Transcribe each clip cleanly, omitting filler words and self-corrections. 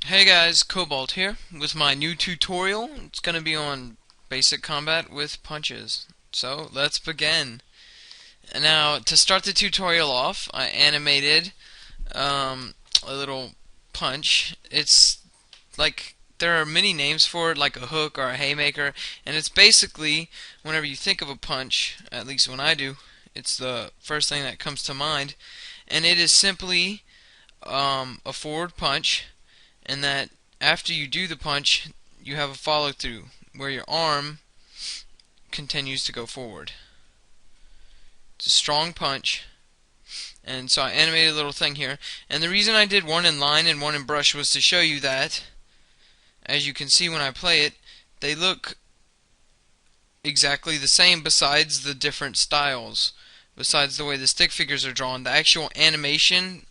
Hey guys, Cobalt here with my new tutorial. It's going to be on basic combat with punches. So let's begin. Now, to start the tutorial off, I animated a little punch. It's like there are many names for it, like a hook or a haymaker, and it's basically whenever you think of a punch, at least when I do, it's the first thing that comes to mind, and it is simply a forward punch and that after you do the punch, you have a follow through where your arm continues to go forward. It's a strong punch, and so I animated a little thing here. And the reason I did one in line and one in brush was to show you that, as you can see when I play it, they look exactly the same besides the different styles. Besides the way the stick figures are drawn, the actual animation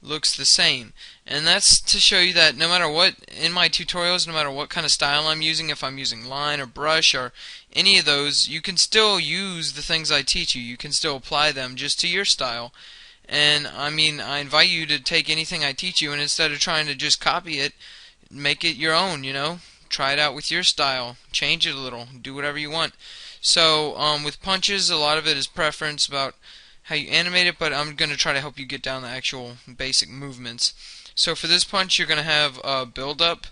looks the same. And that's to show you that no matter what, in my tutorials, no matter what kind of style I'm using, if I'm using line or brush or any of those, you can still use the things I teach you. You can still apply them just to your style. And I mean, I invite you to take anything I teach you and instead of trying to just copy it, make it your own, you know? Try it out with your style. Change it a little. Do whatever you want. So, with punches, a lot of it is preference about how you animate it, but I'm going to try to help you get down the actual basic movements. So for this punch, you're going to have a build-up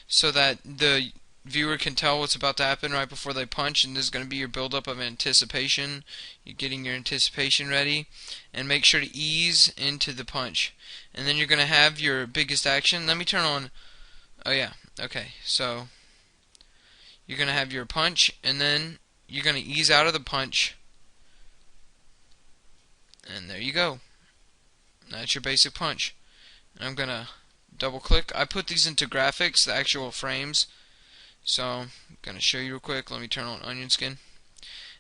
so that the viewer can tell what's about to happen right before they punch, and this is going to be your build-up of anticipation. You're getting your anticipation ready, and make sure to ease into the punch. And then you're going to have your biggest action. Let me turn on... Oh yeah, okay. So you're going to have your punch, and then you're going to ease out of the punch. And there you go. That's your basic punch. And I'm gonna double click. I put these into graphics, the actual frames. So I'm gonna show you real quick. Let me turn on onion skin.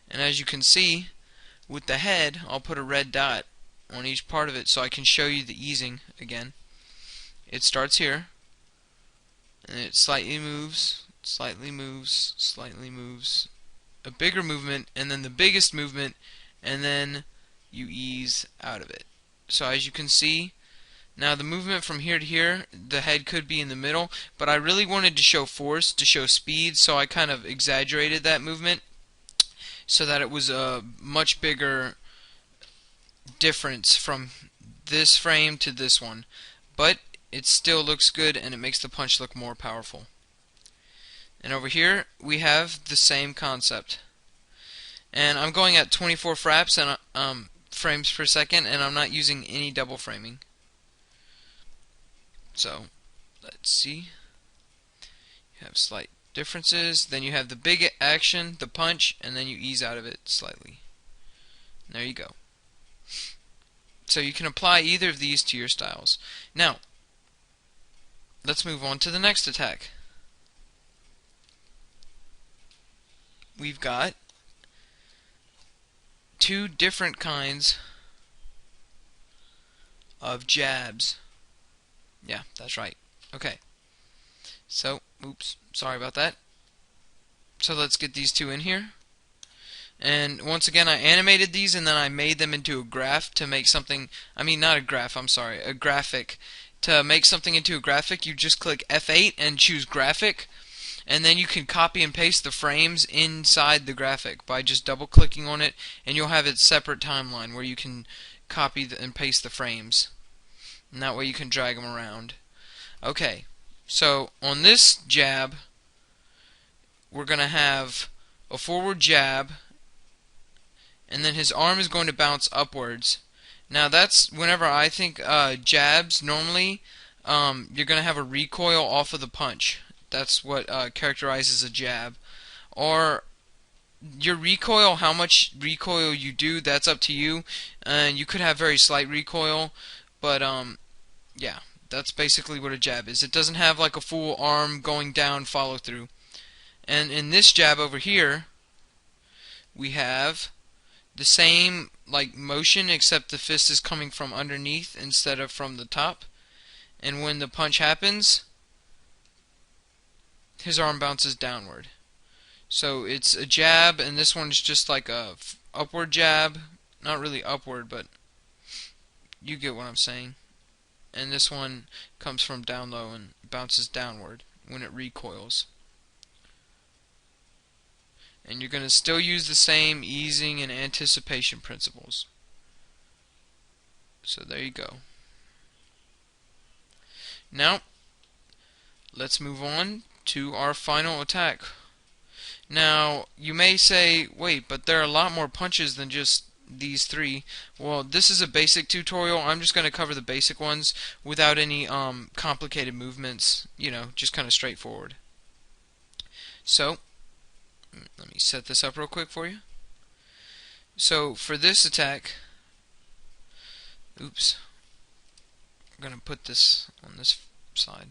And as you can see, with the head, I'll put a red dot on each part of it so I can show you the easing again. It starts here, and it slightly moves, slightly moves, slightly moves. A bigger movement, and then the biggest movement, and then you ease out of it. So as you can see, now the movement from here to here, the head could be in the middle, but I really wanted to show force, to show speed, so I kind of exaggerated that movement so that it was a much bigger difference from this frame to this one. But it still looks good and it makes the punch look more powerful. And over here we have the same concept. And I'm going at 24 fraps and frames per second, and I'm not using any double framing. So let's see. You have slight differences. Then you have the big action, the punch, and then you ease out of it slightly. And there you go. So you can apply either of these to your styles. Now, let's move on to the next attack. We've got two different kinds of jabs. Yeah, that's right. Okay. So, oops, sorry about that. So let's get these two in here. And once again, I animated these and then I made them into a graph to make something, I mean not a graph, I'm sorry, a graphic. To make something into a graphic, you just click F8 and choose graphic, and then you can copy and paste the frames inside the graphic by just double clicking on it, and you'll have its separate timeline where you can copy and paste the frames. And that way you can drag them around. Okay, so on this jab, we're going to have a forward jab, and then his arm is going to bounce upwards. Now that's whenever I think jabs, normally you're going to have a recoil off of the punch. That's what characterizes a jab. Or your recoil, how much recoil you do, that's up to you. And you could have very slight recoil, but yeah, that's basically what a jab is. It doesn't have like a full arm going down follow through. And in this jab over here, we have the same like motion, except the fist is coming from underneath instead of from the top. And when the punch happens, his arm bounces downward. So it's a jab, and this one's just like a upward jab. Not really upward, but you get what I'm saying. and this one comes from down low and bounces downward when it recoils. And you're going to still use the same easing and anticipation principles. So there you go. Now, let's move on to our final attack. Now, you may say, wait, but there are a lot more punches than just these three. Well, this is a basic tutorial. I'm just going to cover the basic ones without any complicated movements, just kind of straightforward. So, let me set this up real quick for you. So, for this attack, oops, I'm going to put this on this side.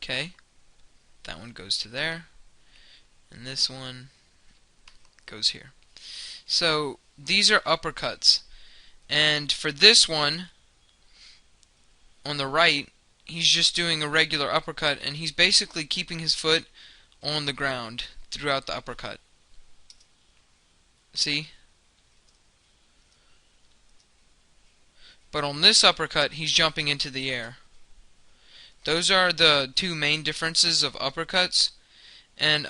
Okay, that one goes to there, and this one goes here. So these are uppercuts, and for this one on the right, he's just doing a regular uppercut, and he's basically keeping his foot on the ground throughout the uppercut. See? But on this uppercut, he's jumping into the air. Those are the two main differences of uppercuts, and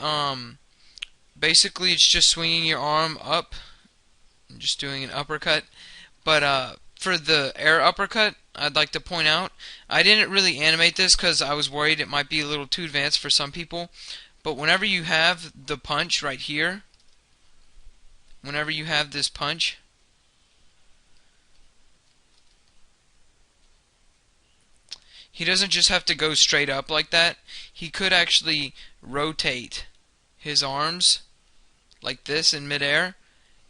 basically it's just swinging your arm up and just doing an uppercut. But for the air uppercut, I'd like to point out, I didn't really animate this because I was worried it might be a little too advanced for some people, but whenever you have the punch right here, whenever you have this punch, he doesn't just have to go straight up like that. He could actually rotate his arms like this in midair,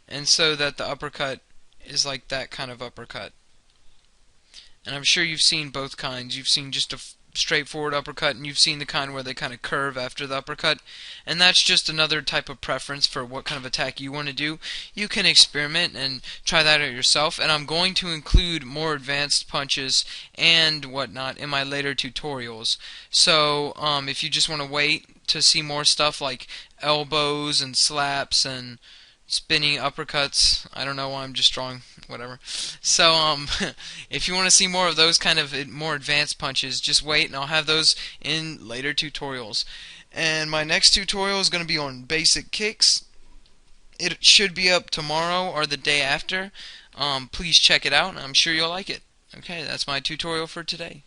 and so that the uppercut is like that kind of uppercut. And I'm sure you've seen both kinds. You've seen just a straightforward uppercut, and you've seen the kind where they kind of curve after the uppercut, and that's just another type of preference for what kind of attack you want to do. You can experiment and try that out yourself, and I'm going to include more advanced punches and whatnot in my later tutorials. So if you just want to wait to see more stuff like elbows and slaps and spinning uppercuts, I don't know why I'm just drawing whatever. So if you want to see more of those kind of more advanced punches, just wait and I'll have those in later tutorials. And my next tutorial is going to be on basic kicks. It should be up tomorrow or the day after. Please check it out. I'm sure you'll like it. Okay, that's my tutorial for today.